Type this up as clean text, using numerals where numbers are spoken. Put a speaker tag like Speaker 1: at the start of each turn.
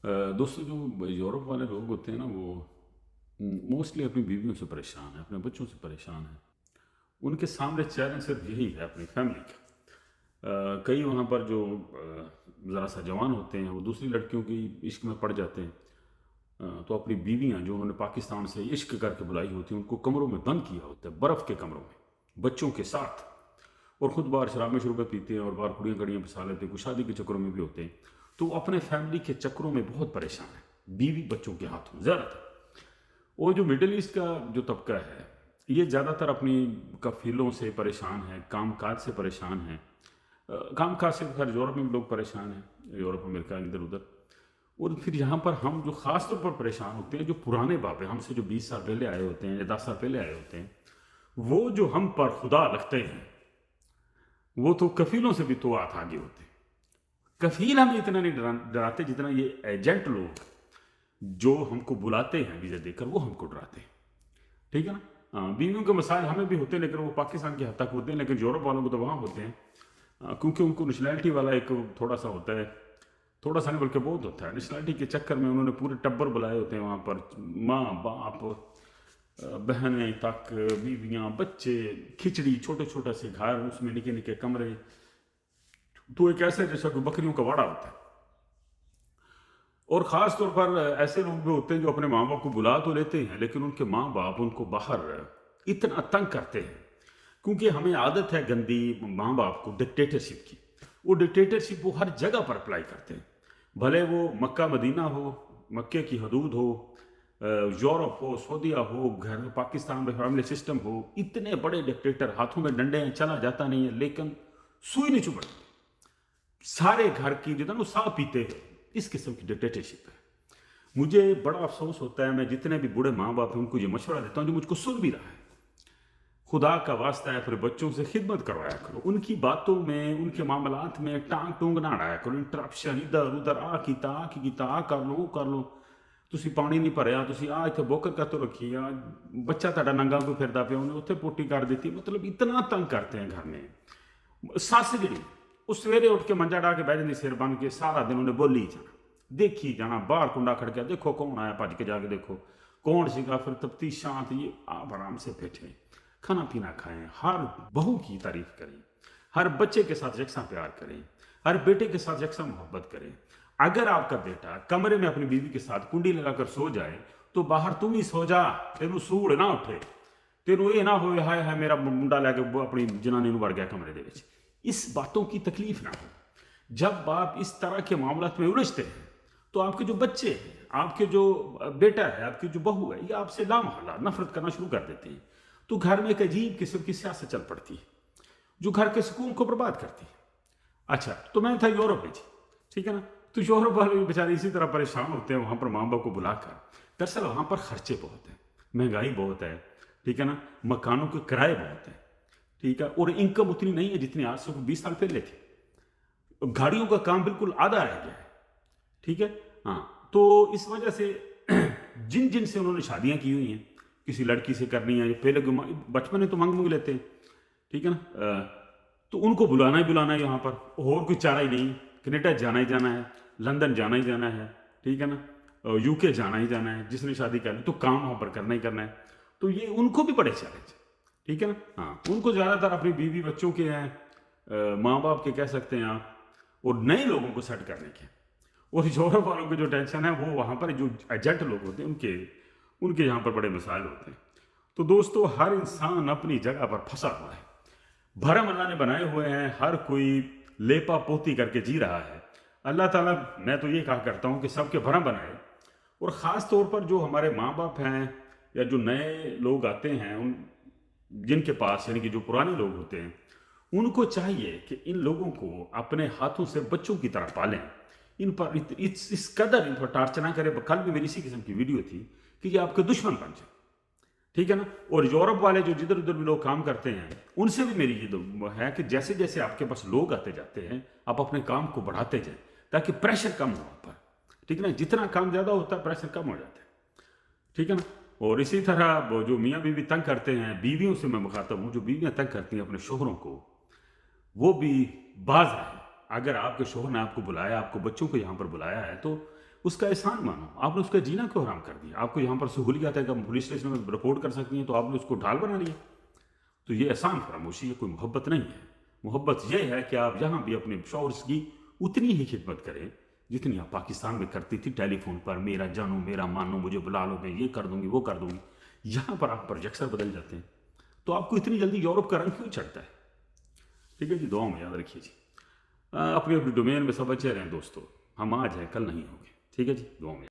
Speaker 1: दोस्तों, जो यूरोप वाले लोग होते हैं ना, वो मोस्टली अपनी बीवियों से परेशान हैं, अपने बच्चों से परेशान हैं। उनके सामने चैलेंज सिर्फ यही है, अपनी फैमिली का। कई वहाँ पर जो ज़रा सा जवान होते हैं, वो दूसरी लड़कियों की इश्क में पड़ जाते हैं। तो अपनी बीवियाँ जो उन्होंने पाकिस्तान से इश्क करके बुलाई होती हैं, उनको कमरों में बंद किया होता है, बर्फ़ के कमरों में, बच्चों के साथ। और ख़ुद बाहर शराबें शुरबें पीते हैं और बाहर कुड़ियाँ कड़ियाँ फंसा लेते हैं, कुछ शादी के चक्करों में भी होते हैं। तो वो अपने फैमिली के चक्करों में बहुत परेशान है, बीवी बच्चों के हाथों में ज़्यादातर। वो जो मिडिल ईस्ट का जो तबका है, ये ज़्यादातर अपनी कफ़ीलों से परेशान है, काम-काज से परेशान है। काम-काज से खैर यूरोप में भी लोग परेशान हैं, यूरोप, अमेरिका, इधर-उधर। और फिर यहाँ पर हम जो ख़ास तौर पर परेशान होते हैं, जो पुराने बाप हैं, हमसे जो 20 साल पहले आए होते हैं या 10 साल पहले आए होते हैं, वो जो हम पर खुदा लगते हैं, वो तो कफ़ीलों से भी तो हाथ आगे होते हैं। कफ़ील हमें इतना नहीं डराते जितना ये एजेंट लोग जो हमको बुलाते हैं वीज़ा देकर, वो हमको डराते हैं। ठीक है ना? बीवियों के मसाइल हमें भी होते हैं, लेकिन वो पाकिस्तान की हद तक होते हैं, लेकिन यूरोप वालों को तो वहाँ होते हैं। क्योंकि उनको नेशनैलिटी वाला एक थोड़ा-सा होता है, थोड़ा-सा नहीं बल्कि बहुत होता है। नेशनैलिटी के चक्कर में उन्होंने पूरे टब्बर बुलाए होते हैं वहाँ पर, माँ, बाप, बहनें तक, बीवियाँ, बच्चे, खिचड़ी, छोटे-छोटे से घर, उसमें निके-निके कमरे। तो एक ऐसा जैसा कोई बकरियों का वाड़ा होता है। और ख़ास तौर पर ऐसे लोग भी होते हैं जो अपने माँ-बाप को बुला तो लेते हैं, लेकिन उनके माँ-बाप उनको बाहर इतना तंग करते हैं, क्योंकि हमें आदत है गंदी माँ-बाप को डिक्टेटरशिप की। वो डिक्टेटरशिप वो हर जगह पर अप्लाई करते हैं। भले वो मक्का मदीना हो, मक्के की हदूद हो, यूरोप हो, सऊदीया हो, घर पाकिस्तान में फैमिली सिस्टम हो, इतने बड़े डिक्टेटर, हाथों में डंडे हैं, चला जाता नहीं है, लेकिन सुई नहीं चुभती। सारे घर की जो है ना वो साह पीते हैं, इस किस्म की डिक्टेटरशिप है। मुझे बड़ा अफसोस होता है, मैं जितने भी बूढ़े माँ बाप हैं उनको ये मशवरा देता हूँ जो मुझको सुन भी रहा है, खुदा का वास्ता है, अपने बच्चों से खिदमत करवाया करो, उनकी बातों में, उनके मामलात में टांग टूंग ना अड़ाया करो, इंटरप्शन इधर उधर, आ कीता आ कर लो, वो कर लो। ਤੁਸੀਂ ਪਾਣੀ ਨਹੀਂ ਭਰਿਆ, ਤੁਸੀਂ ਆ ਇੱਥੇ ਬੋਕਰ ਕਾਤੋਂ ਰੱਖੀ ਆ, ਬੱਚਾ ਤੁਹਾਡਾ ਨੰਗਾ ਕੋਈ ਫਿਰਦਾ ਪਿਆ, ਉਹਨੇ ਉੱਥੇ ਪੋਟੀ ਕਰ ਦਿੱਤੀ। मतलब इतना तंग करते हैं घर में। सੱਸ ਜਿਹੜੀ, ਉਹ ਸਵੇਰੇ ਉੱਠ ਕੇ ਮੰਜਾ ਡਾ ਕੇ ਬਹਿ ਜਾਂਦੀ ਸਿਰ ਬਨ ਕੇ, ਸਾਰਾ ਦਿਨ ਉਹਨੇ ਬੋਲੀ ਜਾਣਾ, ਦੇਖੀ ਜਾਣਾ, ਬਾਹਰ ਕੁੰਡਾ ਖੜਕਿਆ, देखो कौन आया, भज के जाके देखो कौन सीगा, फिर तफ्तीशात, ये आप आराम से बैठे खाना पीना खाएं, हर बहू की तारीफ करें, हर बच्चे के साथ यकसा प्यार करें, हर बेटे के साथ यकसा मोहब्बत करें। अगर आपका बेटा कमरे में अपनी बीवी के साथ कुंडी लगाकर सो जाए, तो बाहर तू भी सो जा, तेनू सूड़ ना उठे, तेनू ये ना हो हाय हाय मेरा मुंडा लैके अपनी जनानी वड़ गया कमरे दे विच। इस बातों की तकलीफ ना हो। जब आप इस तरह के मामलात में उलझते हैं, तो आपके जो बच्चे हैं, आपके जो बेटा है, आपकी जो बहू है, ये आपसे लामहला नफरत करना शुरू कर देते हैं। तो घर में एक अजीब किस्म की सियासत चल पड़ती है, जो घर के सुकून को बर्बाद करती है। अच्छा, तो मैं था यूरोप में, ठीक है ना? तो यूरोप वाले भी बेचारे इसी तरह परेशान होते हैं वहाँ पर माँ बाप को बुलाकर। दरअसल वहाँ पर खर्चे बहुत हैं, महंगाई बहुत है, ठीक है ना? मकानों के किराए बहुत हैं, ठीक है? और इनकम उतनी नहीं है जितनी आज से 20 साल पहले थी। गाड़ियों का काम बिल्कुल आधा रह गया है, ठीक है? हाँ, तो इस वजह से जिन जिन से उन्होंने शादियाँ की हुई हैं, किसी लड़की से करनी है, पहले बचपन में तो मांग लेते हैं, ठीक है ना? तो उनको बुलाना ही बुलाना है यहाँ पर, और कोई चारा ही नहीं। कनाडा जाना ही जाना है, लंदन जाना ही जाना है, ठीक है ना? यूके जाना ही जाना है, जिसने शादी करनी तो काम वहाँ पर करना ही करना है। तो ये उनको भी बड़े चैलेंज, ठीक है ना? हाँ, उनको ज़्यादातर अपनी बीवी बच्चों के हैं, माँ बाप के कह सकते हैं आप, और नए लोगों को सेट करने के। और यूरोप वालों की जो टेंशन है, वो वहाँ पर जो एजेंट लोग होते हैं उनके उनके यहाँ पर बड़े मसाइल होते हैं। तो दोस्तों, हर इंसान अपनी जगह पर फंसा हुआ है, भरम अल्लाह ने बनाए हुए हैं, हर कोई लेपा पोती करके जी रहा है। अल्लाह ताला, मैं तो ये कहा करता हूँ कि सबके भरम बनाए, और ख़ास तौर पर जो हमारे माँ बाप हैं या जो नए लोग आते हैं, उन जिनके पास यानी कि जो पुराने लोग होते हैं, उनको चाहिए कि इन लोगों को अपने हाथों से बच्चों की तरह पालें, इन पर इस कदर इन पर टार्चर ना करें। कल भी मेरी इसी किस्म की वीडियो थी कि ये आपके दुश्मन बन जाए, ठीक है ना? और यूरोप वाले जो जिधर उधर भी लोग काम करते हैं, उनसे भी मेरी ये है कि जैसे जैसे आपके पास लोग आते जाते हैं, आप अपने काम को बढ़ाते जाएं, ताकि प्रेशर कम हो आप पर, ठीक है ना? जितना काम ज़्यादा होता है, प्रेशर कम हो जाता है, ठीक है ना? और इसी तरह वो जो मियाँ बीवी तंग करते हैं, बीवियों से मैं मुखातब हूँ, जो बीवियाँ तंग करती हैं अपने शोहरों को, वो भी बाज रहे। अगर आपके शोहर ने आपको बुलाया, आपको बच्चों को यहाँ पर बुलाया है, तो اس کا احسان مانو. آپ نے اس کا جینا کیوں حرام کر دیا؟ آپ کو یہاں پر سہولیات ہے کہ ہم پولیس اسٹیشن میں رپورٹ کر سکتی ہیں، تو آپ نے اس کو ڈھال بنا لیا. تو یہ احسان فراموشی ہے، کوئی محبت نہیں ہے. محبت یہ ہے کہ آپ یہاں بھی اپنے شوہر کی اتنی ہی خدمت کریں جتنی آپ پاکستان میں کرتی تھی، ٹیلی فون پر میرا جانو میرا مانو، مجھے بلا لو، میں یہ کر دوں گی وہ کر دوں گی. یہاں پر آپ پروجیکٹر بدل جاتے ہیں. تو آپ کو اتنی جلدی یورپ کا رنگ کیوں چڑھتا ہے؟ ٹھیک ہے جی، دعاؤں میں یاد رکھیے جی. اپنی اپنی ڈومین میں سب اچھے رہیں دوستو. ہم آج ہیں، کل نہیں ہوں گے. ٹھیک ہے جی، دعاؤں میں.